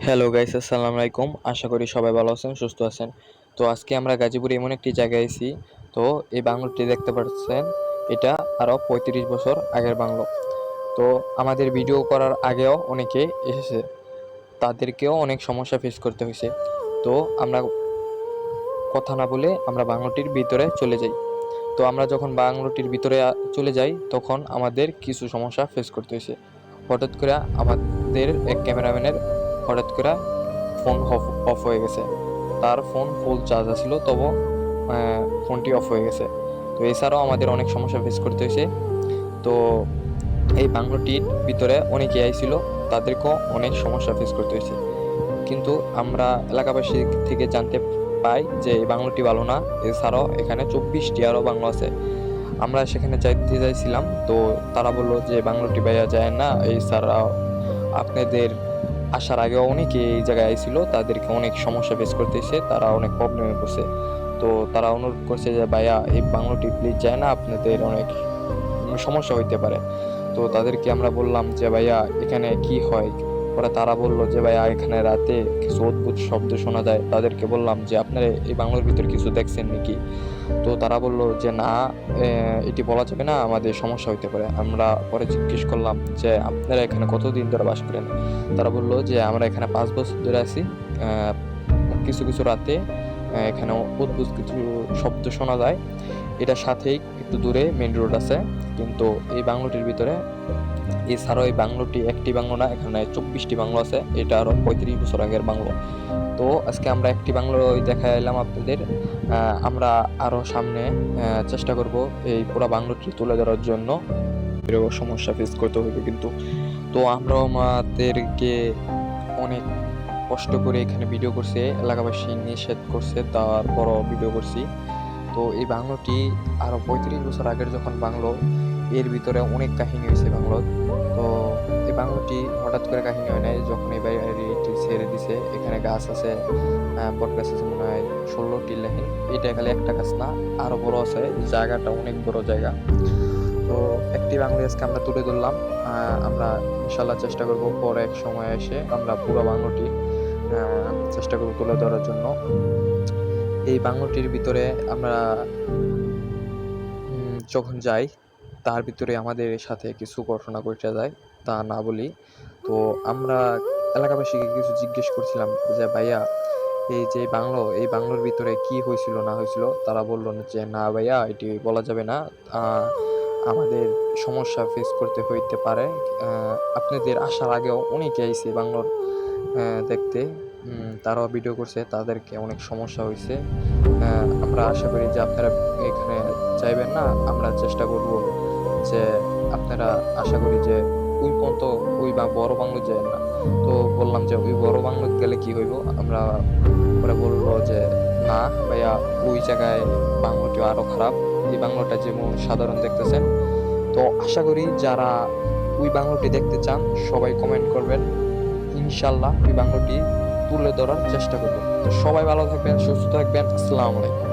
Hello guys, আসসালামু আলাইকুম। আশা করি সবাই ভালো আছেন, সুস্থ আছেন। তো আজকে আমরা গাজীপুরে এমন একটি জায়গায় আছি। তো এই বাংলোটি দেখতে পাচ্ছেন, এটা আরো 35 বছর আগের বাংলো। তো আমাদের ভিডিও করার আগেও অনেকে এসেছে, তাদেরকেও অনেক সমস্যা ফেস করতে হয়েছে। তো আমরা কথা না বলে আমরা বাংলোটির ভিতরে চলে যাই। তো আমরা যখন বাংলোটির ভিতরে চলে যাই, তখন আমাদের কিছু সমস্যা ফেস করতে হয়েছে। হঠাৎ করে আমাদের এক ক্যামেরাম্যানের হঠাৎ করে ফোন অফ হয়ে গেছে। তার ফোন ফুল চার্জ আছিল, তবু ফোনটি অফ হয়ে গেছে। তো এছাড়াও আমাদের অনেক সমস্যা ফেস করতে হয়েছে। তো এই বাংলোটির ভিতরে অনেকে আইছিল, তাদেরকেও অনেক সমস্যা ফেস করতে হয়েছে। কিন্তু আমরা এলাকাবাসী থেকে জানতে পাই যে এই বাংলোটি ভালো না। এছাড়াও এখানে 24টি আরও বাংলো আছে। আমরা সেখানে যাইতে চাইছিলাম, তো তারা বলল যে বাংলোটি বাইয়া যায় না। এছাড়াও আপনাদের আসার আগেও অনেকে এই জায়গায় আইছিল, তাদেরকে অনেক সমস্যা ফেস করতেছে, তারা অনেক প্রবলেমে পড়ছে। তো তারা অনুরোধ করছে যে ভাইয়া এই বাংলোটি প্লিজ যায় না, আপনাদের অনেক সমস্যা হইতে পারে। তো তাদেরকে আমরা বললাম যে ভাইয়া এখানে কি হয়। পরে তারা বলল যে ভাইয়া এখানে রাতে কিছু অদ্ভুত শব্দ শোনা যায়। তাদেরকে বললাম যে আপনারা এই বাংলোর ভিতর কিছু দেখছেন নাকি। তো তারা বলল যে না, এটি বলা যাবে না, আমাদের সমস্যা হইতে পারে। আমরা পরে জিজ্ঞেস করলাম যে আপনারা এখানে কতদিন ধরে বাস করেন। তারা বলল যে আমরা এখানে 5 বছর ধরে আছি। কিছু কিছু রাতে এখানে অদ্ভুত কিছু শব্দ শোনা যায়। এটার সাথেই একটু দূরে মেইন রোড আছে। কিন্তু এই বাংলোটির ভিতরে এছাড়াও এই বাংলোটি একটি বাংলো না, এখানে 24টি বাংলো আছে। এটা আরো 35 বছর আগের বাংলো। তো আজকে আমরা একটি বাংলো দেখা এলাম আপনাদের। আমরা আরো সামনে চেষ্টা করব এই পুরো বাংলোটি তুলে ধরার জন্য। এরও সমস্যা ফেস করতে হবে কিন্তু। তো আমরা আমাদেরকে অনেক কষ্ট করে এখানে ভিডিও করছে, এলাকাবাসী নিষেধ করছে, তারপরও ভিডিও করছি। তো এই বাংলোটি আরো 35 বছর আগের যখন বাংলো, এর ভিতরে অনেক কাহিনী হয়েছে বাংলোর। তো এই বাংলোটি হঠাৎ করে কাহিনী হয় নাই, যখন এই বাড়িটি ছেড়ে দিছে। এখানে গাছ আছে, বট গাছ আছে মনে হয় 16টি লেখেন। এটা খালি একটা গাছ না, আরো বড় আছে, জায়গাটা অনেক বড় জায়গা। তো একটি বাংলো আজকে আমরা তুলে ধরলাম। আমরা ইনশাল্লাহ চেষ্টা করব পরে এক সময় এসে আমরা পুরো বাংলোটি চেষ্টা করব তুলে ধরার জন্য। এই বাংলোটির ভিতরে আমরা যখন যাই, তার ভিতরে আমাদের সাথে কিছু ঘটনা ঘটে যায়, তা না বলি। তো আমরা এলাকাবাসীকে কিছু জিজ্ঞেস করছিলাম যে ভাইয়া এই যে বাংলো, এই বাংলোর ভিতরে কি হয়েছিল না হয়েছিল। তারা বলল যে না ভাইয়া, এটি বলা যাবে না। আমাদের সমস্যা ফেস করতে হইতে পারে। আপনাদের আসার আগেও অনেকে আইছে বাংলোর দেখতে। তারাও ভিডিও করছে, তাদেরকে অনেক সমস্যা হয়েছে। আমরা আশা করি যে আপনারা এখানে চাইবেন না। আমরা চেষ্টা করব যে আপনারা, আশা করি যে ওই পর্যন্ত ওই বা বড় বাংলো যায় না। তো বললাম যে ওই বড় বাংলো গেলে কি হইব। আমরা পরে বললো যে না ভাইয়া, ওই জায়গায় বাংলোটি আরো খারাপ। এই বাংলোটা যেমন সাধারণ দেখতেছেন। তো আশা করি যারা ওই বাংলোটি দেখতে চান সবাই কমেন্ট করবেন। ইনশাল্লাহ ওই বাংলোটি তুলে ধরার চেষ্টা করব। তো সবাই ভালো থাকবেন, সুস্থ থাকবেন। আসসালামু আলাইকুম।